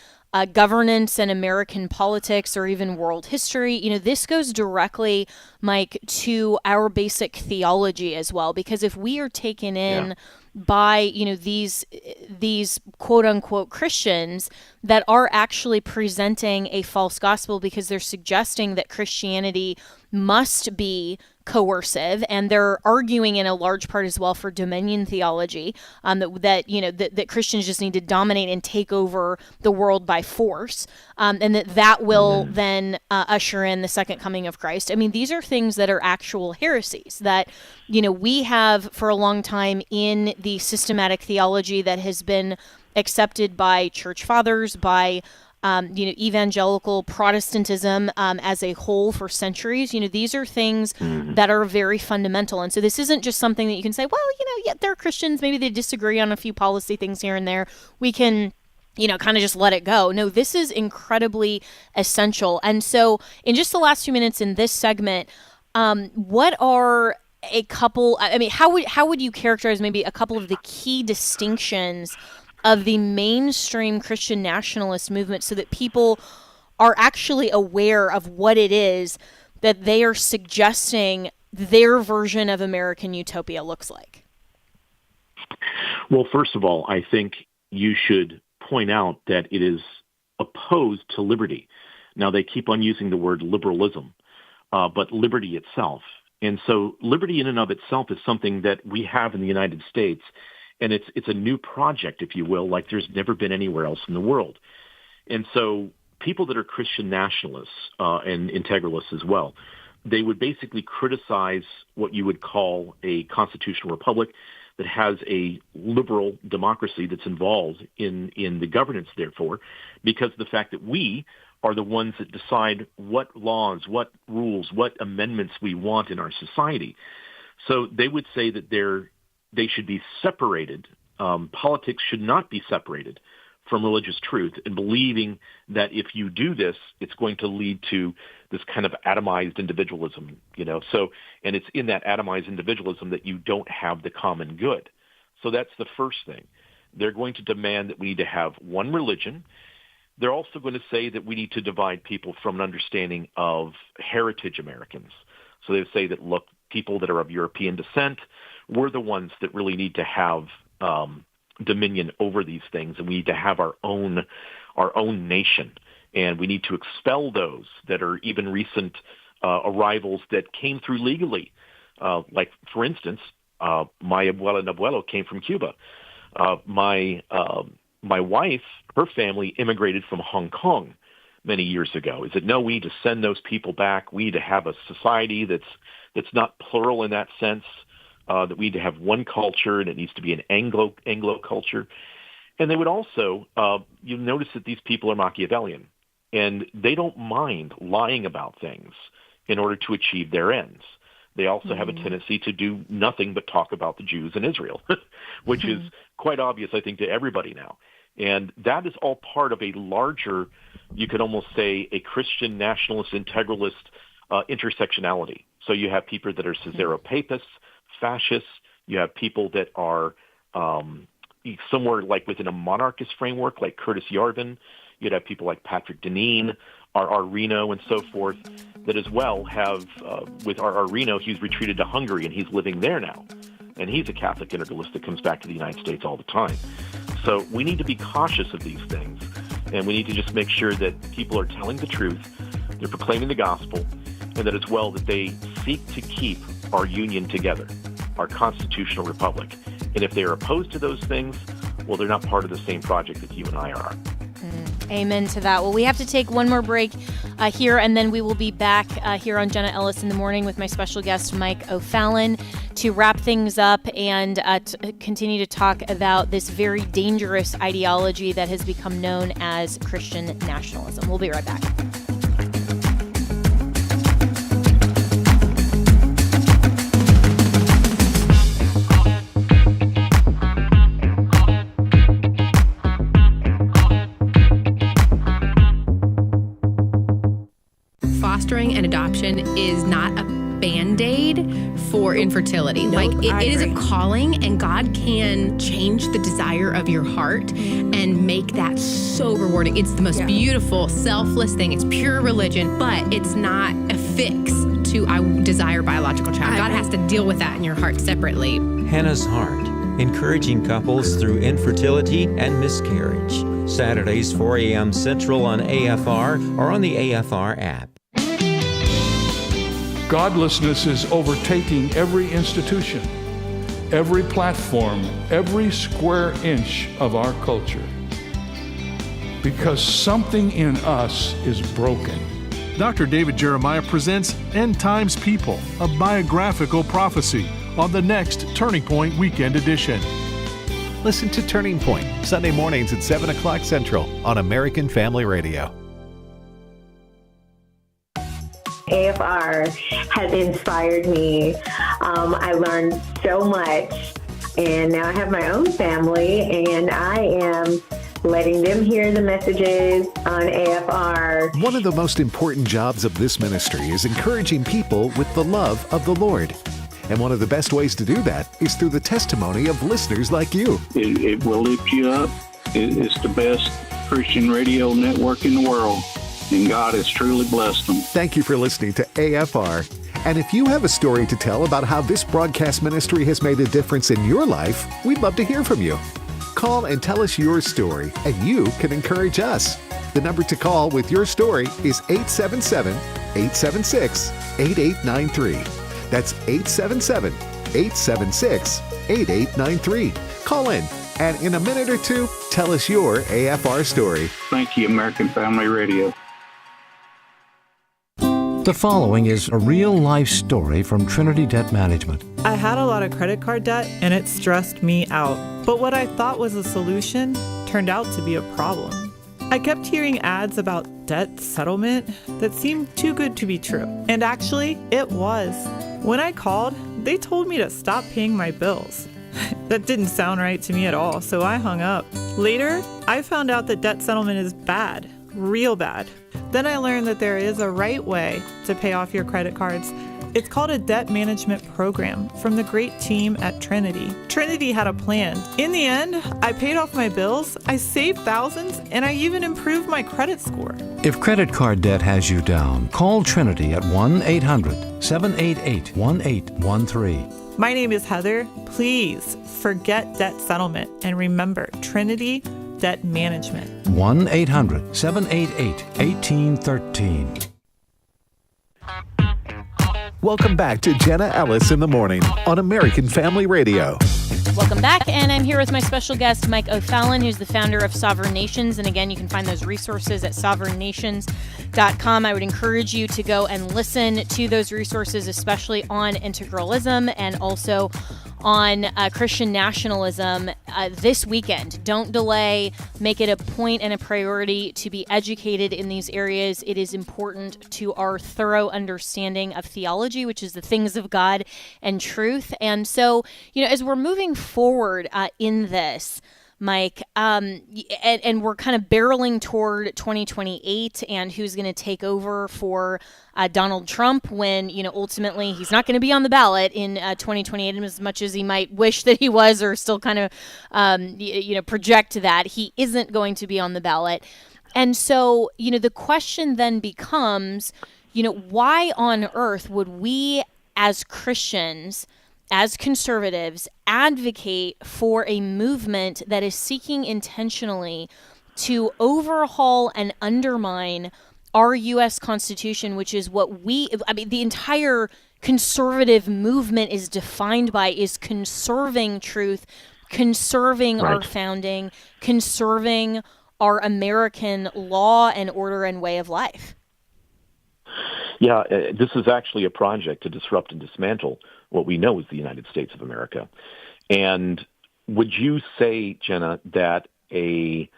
governance and American politics or even world history. This goes directly, Mike, to our basic theology as well, because if we are taken in by, these quote unquote Christians that are actually presenting a false gospel because they're suggesting that Christianity must be coercive, and they're arguing in a large part as well for dominion theology, that Christians just need to dominate and take over the world by force, and that will then usher in the second coming of Christ. These are things that are actual heresies that we have for a long time in the systematic theology that has been accepted by church fathers, by evangelical Protestantism as a whole for centuries. These are things that are very fundamental. And so this isn't just something that you can say, well, they're Christians, maybe they disagree on a few policy things here and there. We can, kind of just let it go. No, this is incredibly essential. And so in just the last 2 minutes in this segment, what are a couple, how would you characterize maybe a couple of the key distinctions of the mainstream Christian nationalist movement so that people are actually aware of what it is that they are suggesting their version of American utopia looks like? Well, first of all, I think you should point out that it is opposed to liberty. Now, they keep on using the word liberalism, but liberty itself. And so liberty in and of itself is something that we have in the United States, and it's a new project, if you will, like there's never been anywhere else in the world. And so people that are Christian nationalists and integralists as well, they would basically criticize what you would call a constitutional republic that has a liberal democracy that's involved in the governance, therefore, because of the fact that we are the ones that decide what laws, what rules, what amendments we want in our society. So they would say that they should be separated. Politics should not be separated from religious truth, and believing that if you do this, it's going to lead to this kind of atomized individualism, So, and it's in that atomized individualism that you don't have the common good. So that's the first thing. They're going to demand that we need to have one religion. They're also going to say that we need to divide people from an understanding of heritage Americans. So they say that, look, people that are of European descent, we're the ones that really need to have dominion over these things, and we need to have our own nation, and we need to expel those that are even recent arrivals that came through legally. Like, for instance, my abuela and abuelo came from Cuba. My wife, her family immigrated from Hong Kong many years ago. Is it no? We need to send those people back. We need to have a society that's not plural in that sense. That we need to have one culture, and it needs to be an Anglo culture. And they would also, you notice that these people are Machiavellian, and they don't mind lying about things in order to achieve their ends. They also have a tendency to do nothing but talk about the Jews in Israel, which is quite obvious, I think, to everybody now. And that is all part of a larger, you could almost say, a Christian nationalist integralist intersectionality. So you have people that are Caesaro-Papists, fascists. You have people that are somewhere like within a monarchist framework, like Curtis Yarvin. You'd have people like Patrick Deneen, R.R. Reno, and so forth, that as well have, with R.R. Reno, he's retreated to Hungary, and he's living there now. And he's a Catholic integralist that comes back to the United States all the time. So we need to be cautious of these things, and we need to just make sure that people are telling the truth, they're proclaiming the gospel, and that as well that they seek to keep our union together, our constitutional republic. And if they're opposed to those things, well, they're not part of the same project that you and I are. Amen to that. Well, we have to take one more break here, and then we will be back here on Jenna Ellis in the Morning with my special guest, Mike O'Fallon, to wrap things up and continue to talk about this very dangerous ideology that has become known as Christian nationalism. We'll be right back. Fostering and adoption is not a Band-Aid for infertility. Nope, it is a calling, and God can change the desire of your heart and make that so rewarding. It's the most beautiful, selfless thing. It's pure religion, but it's not a fix to I desire a biological child. God has to deal with that in your heart separately. Hannah's Heart, encouraging couples through infertility and miscarriage. Saturdays, 4 a.m. Central on AFR or on the AFR app. Godlessness is overtaking every institution, every platform, every square inch of our culture. Because something in us is broken. Dr. David Jeremiah presents End Times People, a biographical prophecy, on the next Turning Point Weekend Edition. Listen to Turning Point, Sunday mornings at 7 o'clock Central on American Family Radio. AFR has inspired me. I learned so much, and now I have my own family, and I am letting them hear the messages on AFR. One of the most important jobs of this ministry is encouraging people with the love of the Lord. And one of the best ways to do that is through the testimony of listeners like you. It will lift you up. It's the best Christian radio network in the world. and God has truly blessed them. Thank you for listening to AFR. And if you have a story to tell about how this broadcast ministry has made a difference in your life, we'd love to hear from you. Call and tell us your story, and you can encourage us. The number to call with your story is 877-876-8893. That's 877-876-8893. Call in, and in a minute or two, tell us your AFR story. Thank you, American Family Radio. The following is a real-life story from Trinity Debt Management. I had a lot of credit card debt, and it stressed me out. But what I thought was a solution turned out to be a problem. I kept hearing ads about debt settlement that seemed too good to be true. And actually, it was. When I called, they told me to stop paying my bills. That didn't sound right to me at all, so I hung up. Later, I found out that debt settlement is bad, real bad. Then I learned that there is a right way to pay off your credit cards. It's called a debt management program from the great team at Trinity. Trinity had a plan. In the end, I paid off my bills, I saved thousands, and I even improved my credit score. If credit card debt has you down, call Trinity at 1-800-788-1813. My name is Heather. Please forget debt settlement and remember Trinity Debt Management. 1-800-788-1813. Welcome back to Jenna Ellis in the Morning on American Family Radio. Welcome back, and I'm here with my special guest, Mike O'Fallon, who's the founder of Sovereign Nations. And again, you can find those resources at sovereignnations.com. I would encourage you to go and listen to those resources, especially on integralism and also on Christian nationalism this weekend. Don't delay. Make it a point and a priority to be educated in these areas. It is important to our thorough understanding of theology, which is the things of God and truth. And so, as we're moving forward in this, Mike, and we're kind of barreling toward 2028 and who's going to take over for Donald Trump when, ultimately he's not going to be on the ballot in 2028 as much as he might wish that he was or still kind of, project that. He isn't going to be on the ballot. And so, the question then becomes, why on earth would we as Christians, as conservatives, advocate for a movement that is seeking intentionally to overhaul and undermine our U.S. Constitution, which is what the entire conservative movement is defined by, is conserving truth, conserving our founding, conserving our American law and order and way of life. Yeah, this is actually a project to disrupt and dismantle what we know is the United States of America. And would you say, Jenna, that a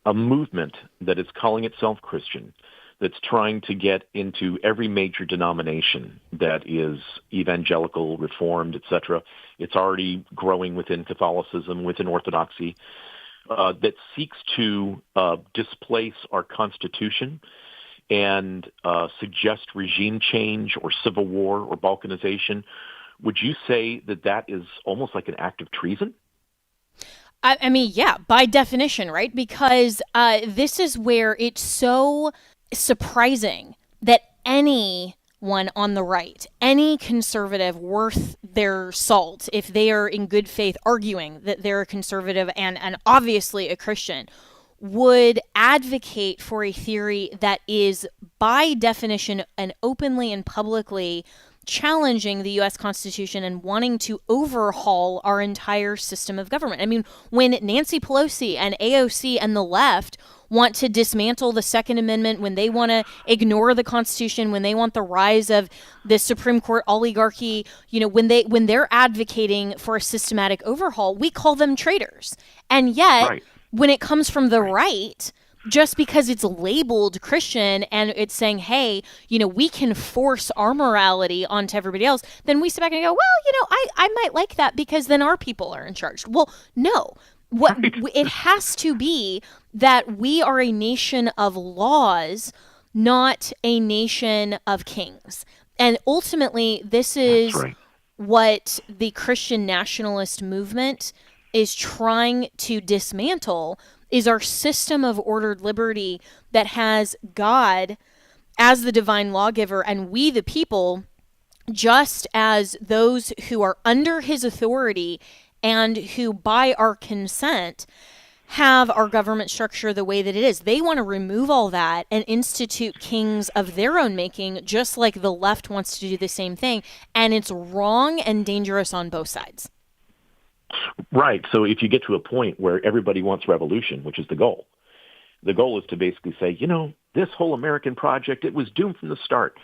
movement that is calling itself Christian, that's trying to get into every major denomination that is evangelical, reformed, etc., it's already growing within Catholicism, within Orthodoxy, that seeks to displace our Constitution and suggest regime change or civil war or balkanization, would you say that that is almost like an act of treason? I mean, yeah, by definition, right? Because this is where it's so surprising that anyone on the right, any conservative worth their salt, if they are in good faith arguing that they're a conservative and obviously a Christian, would advocate for a theory that is by definition and openly and publicly challenging the U.S. Constitution and wanting to overhaul our entire system of government. I mean, when Nancy Pelosi and AOC and the left want to dismantle the Second Amendment, when they want to ignore the Constitution, when they want the rise of the Supreme Court oligarchy, when they're advocating for a systematic overhaul, we call them traitors. And yet, when it comes from the right, just because it's labeled Christian and it's saying, hey, we can force our morality onto everybody else, then we sit back and go, well, I might like that because then our people are in charge. Well, no. It has to be that we are a nation of laws, not a nation of kings. And ultimately, this is what the Christian nationalist movement is trying to dismantle is our system of ordered liberty that has God as the divine lawgiver and we the people just as those who are under his authority and who by our consent have our government structure the way that it is. They want to remove all that and institute kings of their own making, just like the left wants to do the same thing. And it's wrong and dangerous on both sides. Right. So if you get to a point where everybody wants revolution, which is the goal is to basically say, this whole American project, it was doomed from the start.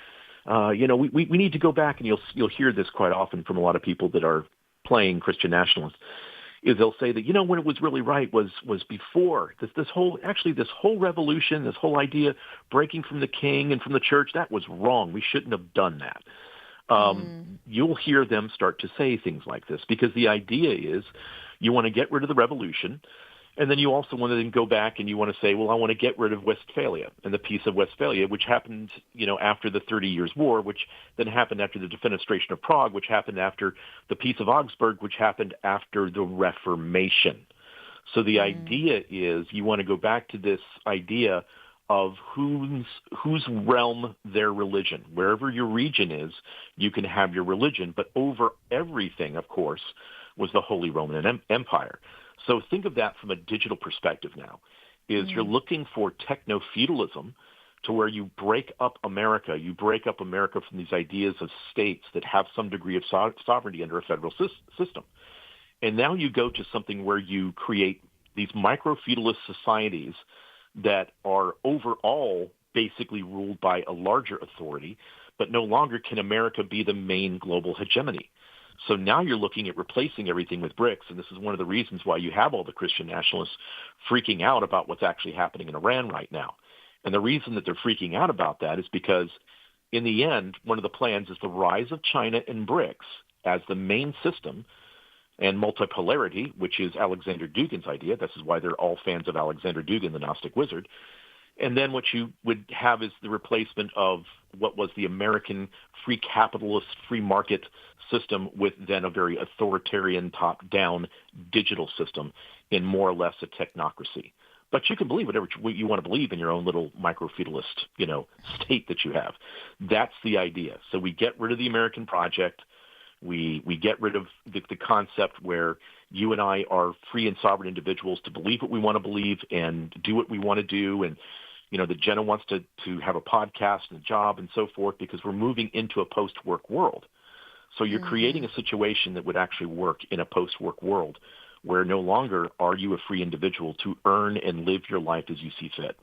We need to go back, and you'll hear this quite often from a lot of people that are playing Christian nationalists, is they'll say that, when it was really right was before this whole revolution, this whole idea breaking from the king and from the church, that was wrong. We shouldn't have done that. You'll hear them start to say things like this because the idea is you want to get rid of the revolution, and then you also want to then go back and you want to say, well, I want to get rid of Westphalia and the Peace of Westphalia, which happened, after the 30 Years' War, which then happened after the Defenestration of Prague, which happened after the Peace of Augsburg, which happened after the Reformation. So the idea is you want to go back to this idea of whose realm their religion. Wherever your region is, you can have your religion, but over everything, of course, was the Holy Roman Empire. So think of that from a digital perspective now, is you're looking for techno-feudalism to where you break up America. You break up America from these ideas of states that have some degree of sovereignty under a federal system. And now you go to something where you create these micro-feudalist societies that are overall basically ruled by a larger authority, but no longer can America be the main global hegemony. So now you're looking at replacing everything with BRICS, and this is one of the reasons why you have all the Christian nationalists freaking out about what's actually happening in Iran right now. And the reason that they're freaking out about that is because in the end, one of the plans is the rise of China and BRICS as the main system, and multipolarity, which is Alexander Dugin's idea. This is why they're all fans of Alexander Dugin, the Gnostic wizard. And then what you would have is the replacement of what was the American free capitalist, free market system with then a very authoritarian top-down digital system in more or less a technocracy. But you can believe whatever you want to believe in your own little micro-feudalist, state that you have. That's the idea. So we get rid of the American project. We get rid of the concept where you and I are free and sovereign individuals to believe what we want to believe and do what we want to do. And, that Jenna wants to have a podcast and a job and so forth because we're moving into a post-work world. So you're creating a situation that would actually work in a post-work world where no longer are you a free individual to earn and live your life as you see fit.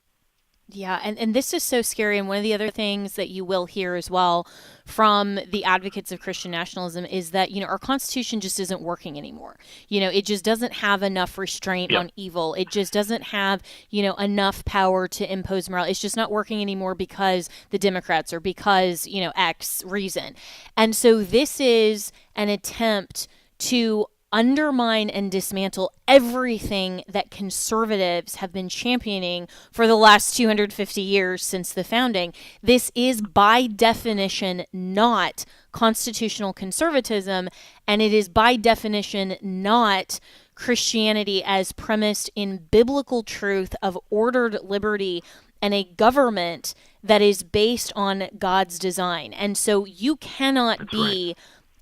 Yeah, and this is so scary. And one of the other things that you will hear as well from the advocates of Christian nationalism is that, our Constitution just isn't working anymore. It just doesn't have enough restraint on evil. It just doesn't have, enough power to impose morality. It's just not working anymore because the Democrats or because, X reason. And so this is an attempt to undermine and dismantle everything that conservatives have been championing for the last 250 years since the founding. This is by definition not constitutional conservatism, and it is by definition not Christianity as premised in biblical truth of ordered liberty and a government that is based on God's design. And so you cannot be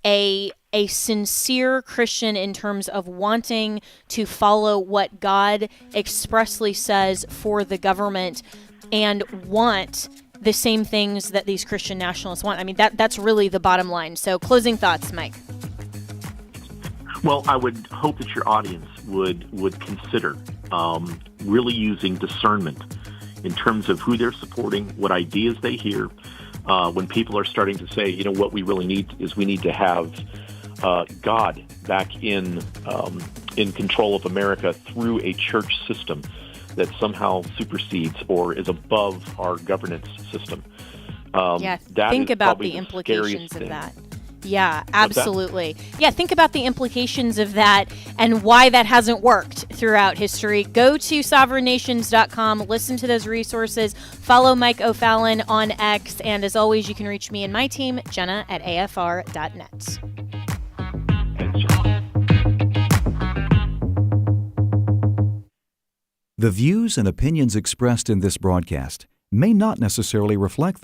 a sincere Christian in terms of wanting to follow what God expressly says for the government and want the same things that these Christian nationalists want. I mean, that's really the bottom line. So closing thoughts, Mike. Well, I would hope that your audience would consider really using discernment in terms of who they're supporting, what ideas they hear. When people are starting to say, what we really need is we need to have God back in control of America through a church system that somehow supersedes or is above our governance system. Think about the implications of that. Yeah, absolutely. Yeah, think about the implications of that and why that hasn't worked throughout history. Go to sovereignnations.com, listen to those resources, follow Mike O'Fallon on X, and as always, you can reach me and my team, Jenna at afr.net. The views and opinions expressed in this broadcast may not necessarily reflect those